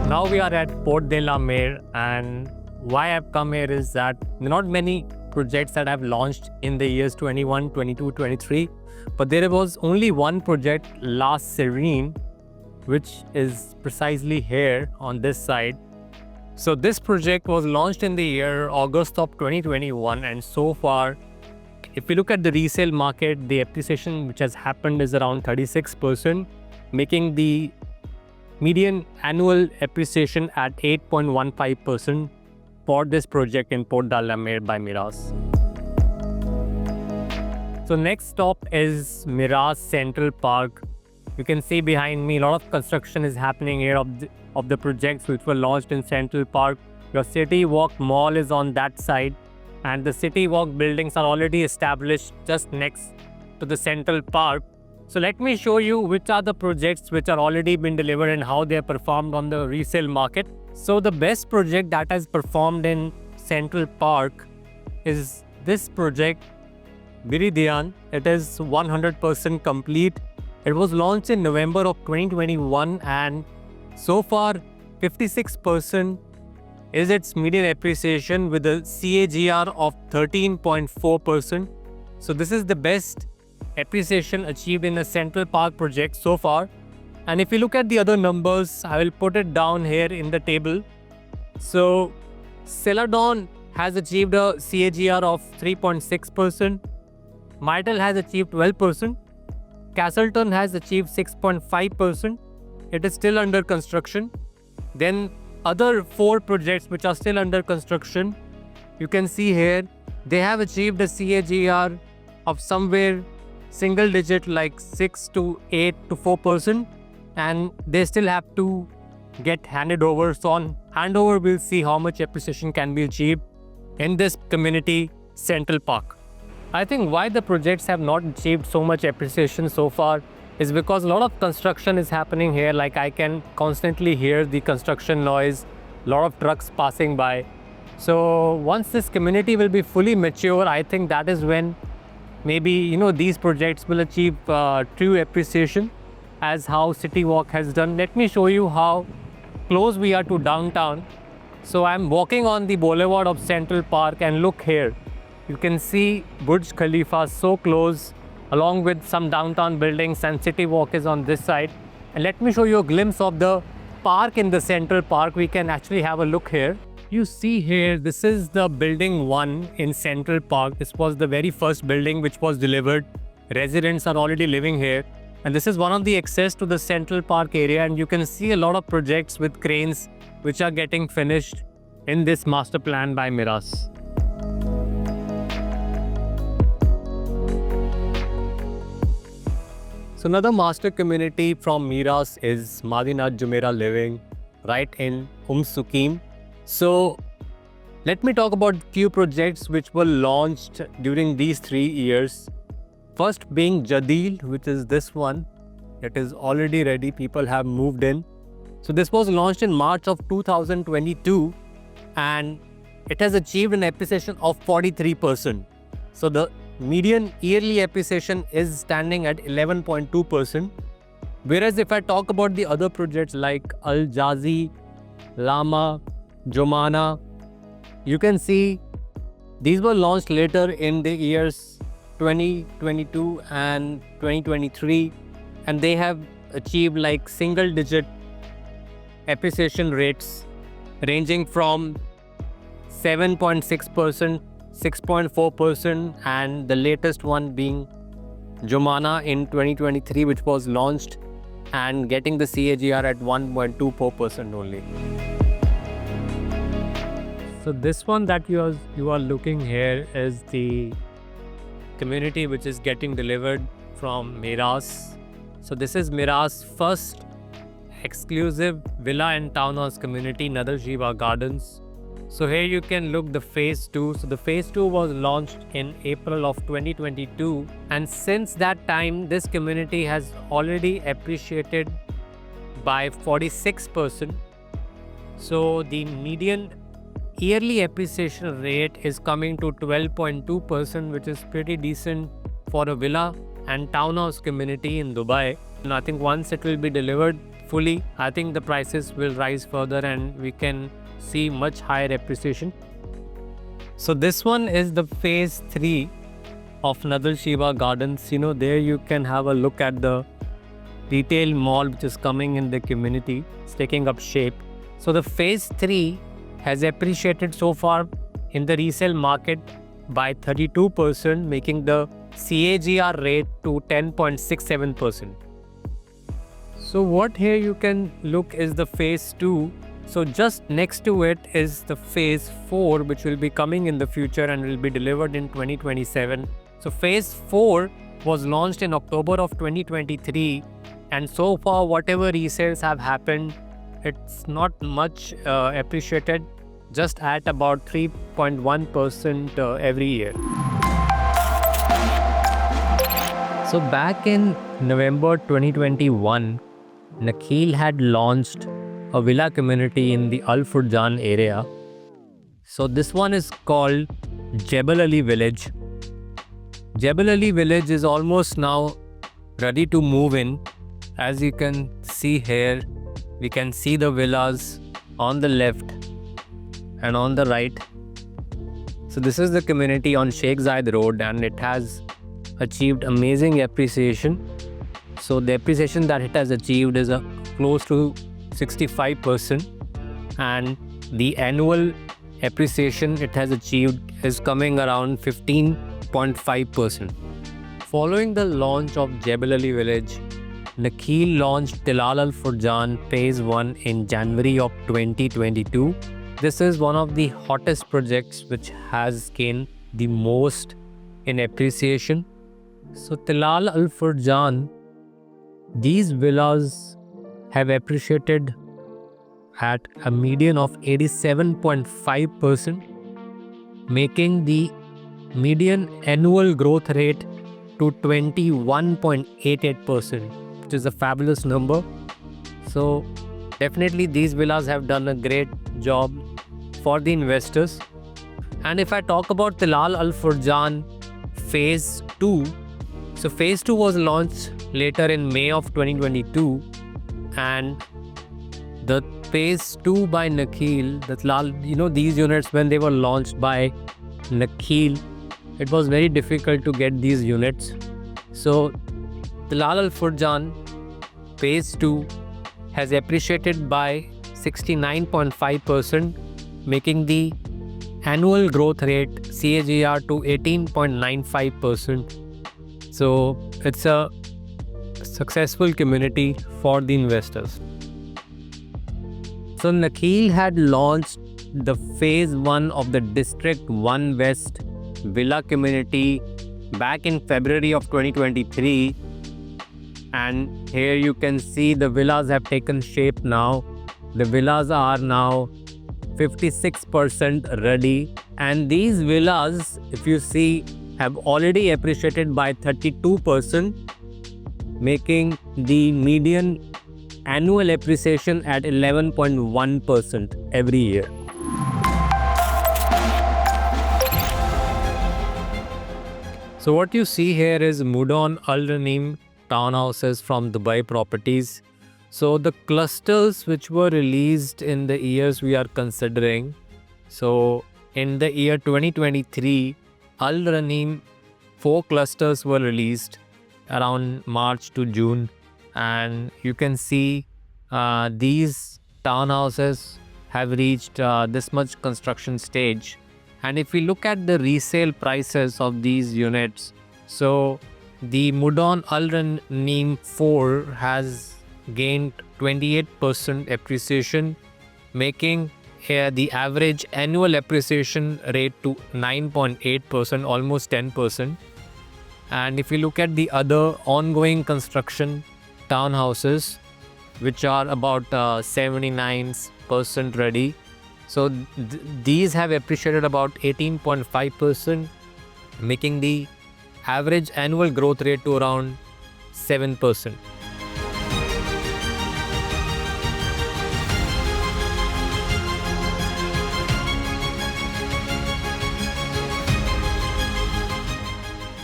Now we are at Port de la Mer, and why I've come here is that not many projects that I've launched in the years 21, 22, 23, but there was only one project, La Serene, which is precisely here on this side. So this project was launched in the year August of 2021, and so far, if we look at the resale market, the appreciation which has happened is around 36%, making the median annual appreciation at 8.15% for this project in Port de la Mer by Miraas. So next stop is Miraas Central Park. You can see behind me a lot of construction is happening here of the projects which were launched in Central Park. Your City Walk Mall is on that side, and the City Walk buildings are already established just next to the Central Park. So let me show you which are the projects which are already been delivered and how they are performed on the resale market. So the best project that has performed in Central Park is this project, Viridian. It is 100% complete. It was launched in November of 2021, and so far 56% is its median appreciation with a CAGR of 13.4%. So this is the best appreciation achieved in a Central Park project so far. And if you look at the other numbers, I will put it down here in the table. So Celadon has achieved a CAGR of 3.6%. Myrtle has achieved 12%. Castleton has achieved 6.5%. It is still under construction. Then other 4 projects which are still under construction, you can see here, they have achieved a CAGR of somewhere single digit like 6 to 8 to 4%, and they still have to get handed over. So on handover, we'll see how much appreciation can be achieved in this community Central Park. I think why the projects have not achieved so much appreciation so far is because a lot of construction is happening here. Like I can constantly hear the construction noise, a lot of trucks passing by. So once this community will be fully mature, I think that is when maybe these projects will achieve true appreciation as how City Walk has done. Let me show you how close we are to downtown. So I'm walking on the boulevard of Central Park, and look here. You can see Burj Khalifa so close, along with some downtown buildings, and City Walk is on this side. And let me show you a glimpse of the park in the Central Park. We can actually have a look here. You see here, this is the building 1 in Central Park. This was the very first building which was delivered. Residents are already living here. And this is one of the access to the Central Park area. And you can see a lot of projects with cranes which are getting finished in this master plan by Miraas. So another master community from Miraas is Madinat Jumeirah Living, right in Suqeim. So let me talk about few projects which were launched during these 3 years. First being Jadeel, which is this one. It is already ready. People have moved in. So this was launched in March of 2022, and it has achieved an appreciation of 43%. So the median yearly appreciation is standing at 11.2%. Whereas if I talk about the other projects like Al Jazi, Lama, Jomana, you can see these were launched later in the years 2022 and 2023, and they have achieved like single digit appreciation rates ranging from 7.6%, 6.4%, and the latest one being Jomana in 2023, which was launched and getting the CAGR at 1.24% only. So this one that you are looking here is the community which is getting delivered from Miraas. So this is Miraas' first exclusive villa and townhouse community, Nadar Shiva Gardens. So here you can look the phase 2. So the phase 2 was launched in April of 2022, and since that time this community has already appreciated by 46%. So the median yearly appreciation rate is coming to 12.2%, which is pretty decent for a villa and townhouse community in Dubai. And I think once it will be delivered fully, I think the prices will rise further and we can see much higher appreciation. So this one is the phase 3 of Nadal Shiva Gardens. There you can have a look at the retail mall which is coming in the community. It's taking up shape. So the phase 3 has appreciated so far in the resale market by 32%, making the CAGR rate to 10.67%. So what here you can look is the phase 2. So just next to it is the phase 4, which will be coming in the future and will be delivered in 2027. So phase 4 was launched in October of 2023, and so far whatever resales have happened, it's not much appreciated, just at about 3.1% every year. So back in November 2021, Nakheel had launched a villa community in the Al Furjan area. So this one is called Jebel Ali Village. Jebel Ali Village is almost now ready to move in. As you can see here, we can see the villas on the left and on the right. So this is the community on Sheikh Zayed Road, and it has achieved amazing appreciation. So the appreciation that it has achieved is close to 65%, and the annual appreciation it has achieved is coming around 15.5%. Following the launch of Jebel Ali Village, Nakheel launched Tilal Al Furjan Phase 1 in January of 2022. This is one of the hottest projects which has gained the most in appreciation. So Tilal Al Furjan, these villas have appreciated at a median of 87.5%, making the median annual growth rate to 21.88%, which is a fabulous number. So definitely these villas have done a great job for the investors. And if I talk about Tilal Al Furjan Phase 2, so Phase 2 was launched later in May of 2022, and the Phase 2 by Nakheel, the Tilal, these units, when they were launched by Nakheel, it was very difficult to get these units. So Tilal Al Furjan Phase 2 has appreciated by 69.5%, making the annual growth rate CAGR to 18.95%. So it's a successful community for the investors. So Nakheel had launched the Phase 1 of the District 1 West Villa community back in February of 2023. And here you can see the villas have taken shape now. The villas are now 56% ready. And these villas, if you see, have already appreciated by 32%, making the median annual appreciation at 11.1% every year. So what you see here is Mudon Al Raneem townhouses from Dubai Properties. So the clusters which were released in the years we are considering. So in the year 2023, Al Raneem 4 clusters were released around March to June, and you can see these townhouses have reached this much construction stage. And if we look at the resale prices of these units, so the Mudon Al Raneem 4 has gained 28% appreciation, making the average annual appreciation rate to 9.8%, almost 10%. And if you look at the other ongoing construction townhouses, which are about 79% ready, so these have appreciated about 18.5%, making the average annual growth rate to around 7%.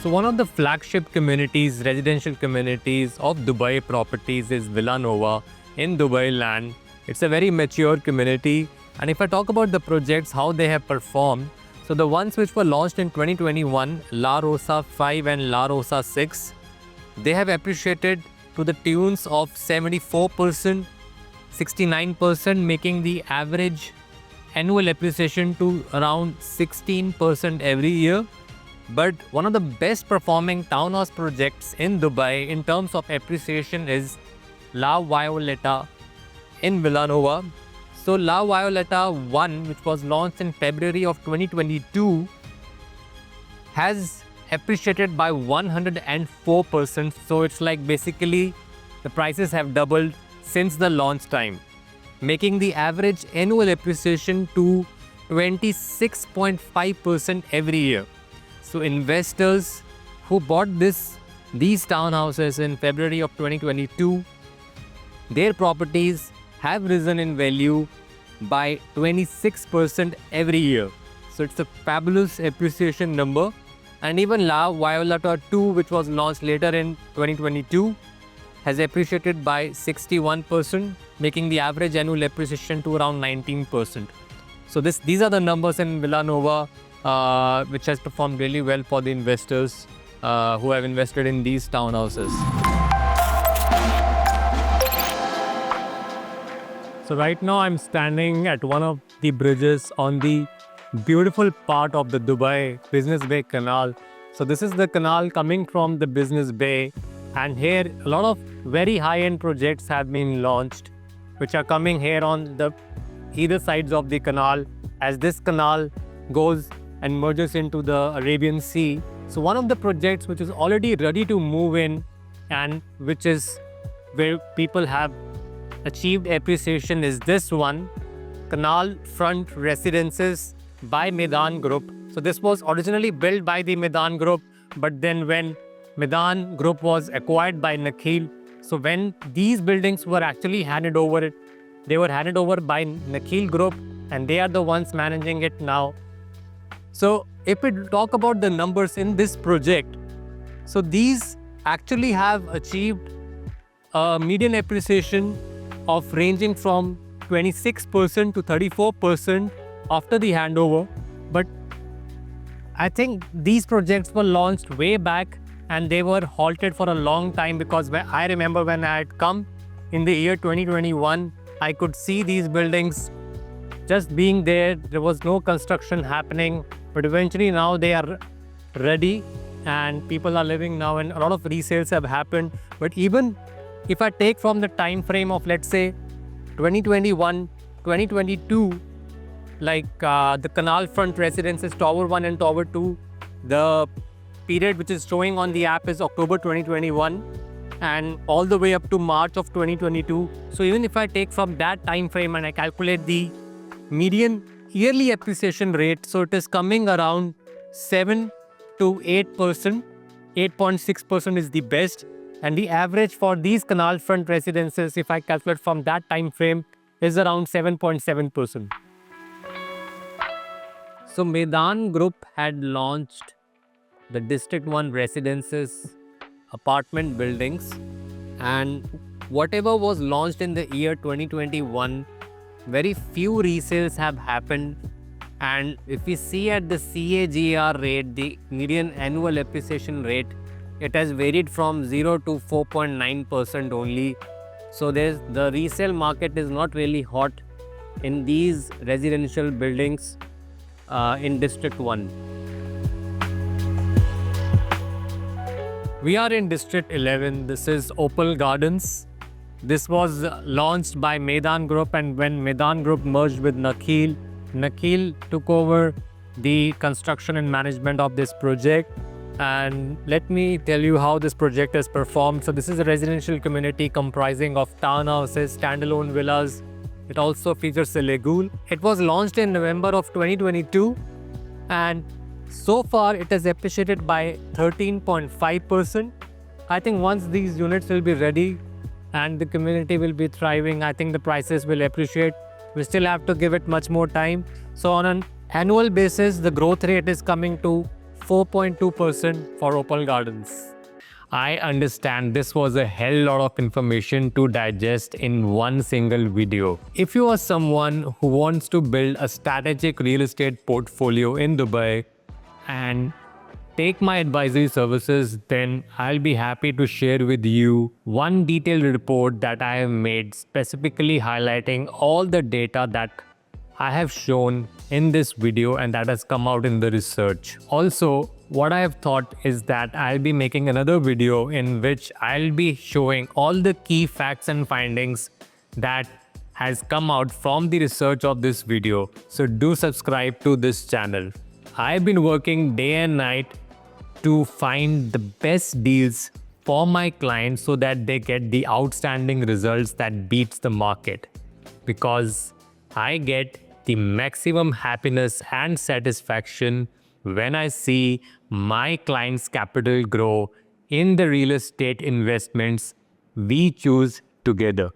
So one of the flagship communities, residential communities of Dubai Properties is Villa Nova. in Dubai land. It's a very mature community. And if I talk about the projects, how they have performed, so the ones which were launched in 2021, La Rosa 5 and La Rosa 6, they have appreciated to the tunes of 74%, 69%, making the average annual appreciation to around 16% every year. But one of the best performing townhouse projects in Dubai in terms of appreciation is La Violeta in Villanova. So La Violeta 1, which was launched in February of 2022, has appreciated by 104%. So it's like basically the prices have doubled since the launch time, making the average annual appreciation to 26.5% every year. So investors who bought these townhouses in February of 2022, their properties have risen in value by 26% every year. So it's a fabulous appreciation number. And even La Violeta 2, which was launched later in 2022, has appreciated by 61%, making the average annual appreciation to around 19%. So these are the numbers in Villanova, which has performed really well for the investors who have invested in these townhouses. So right now I'm standing at one of the bridges on the beautiful part of the Dubai Business Bay Canal. So this is the canal coming from the Business Bay, and here a lot of very high-end projects have been launched, which are coming here on the either sides of the canal, as this canal goes and merges into the Arabian Sea. So one of the projects which is already ready to move in, and which is where people have achieved appreciation, is this one, Canal Front Residences by Medan Group. So this was originally built by the Medan Group, but then when Medan Group was acquired by Nakheel, so when these buildings were actually handed over, they were handed over by Nakheel Group, and they are the ones managing it now. So if we talk about the numbers in this project, so these actually have achieved a median appreciation of ranging from 26% to 34% after the handover. But I think these projects were launched way back and they were halted for a long time, because I remember when I had come in the year 2021, I could see these buildings just being there. There was no construction happening, but eventually now they are ready and people are living now, and a lot of resales have happened. But even if I take from the time frame of, let's say, 2021, 2022, like the Canal Front Residences Tower 1 and Tower 2, the period which is showing on the app is October 2021 and all the way up to March of 2022. So even if I take from that time frame and I calculate the median yearly appreciation rate, so it is coming around 7 to 8%. 8.6% is the best, and the average for these Canal Front Residences, if I calculate from that time frame, is around 7.7%. So Medan Group had launched the District 1 residences, apartment buildings, and whatever was launched in the year 2021, very few resales have happened. And if we see at the CAGR rate, the median annual appreciation rate, it has varied from 0 to 4.9% only. So the resale market is not really hot in these residential buildings in District 1. We are in District 11. This is Opal Gardens. This was launched by Medan Group, and when Medan Group merged with Nakheel, Nakheel took over the construction and management of this project. And let me tell you how this project has performed. So this is a residential community comprising of townhouses, standalone villas. It also features a lagoon. It was launched in November of 2022, and so far it has appreciated by 13.5%. I think once these units will be ready and the community will be thriving, I think the prices will appreciate. We still have to give it much more time. So on an annual basis, the growth rate is coming to 4.2% for Opal Gardens. I understand this was a hell lot of information to digest in one single video. If you are someone who wants to build a strategic real estate portfolio in Dubai and take my advisory services, then I'll be happy to share with you one detailed report that I have made specifically highlighting all the data that I have shown in this video and that has come out in the research. Also, what I have thought is that I'll be making another video in which I'll be showing all the key facts and findings that has come out from the research of this video. So do subscribe to this channel. I've been working day and night to find the best deals for my clients so that they get the outstanding results that beats the market, because I get the maximum happiness and satisfaction when I see my clients' capital grow in the real estate investments we choose together.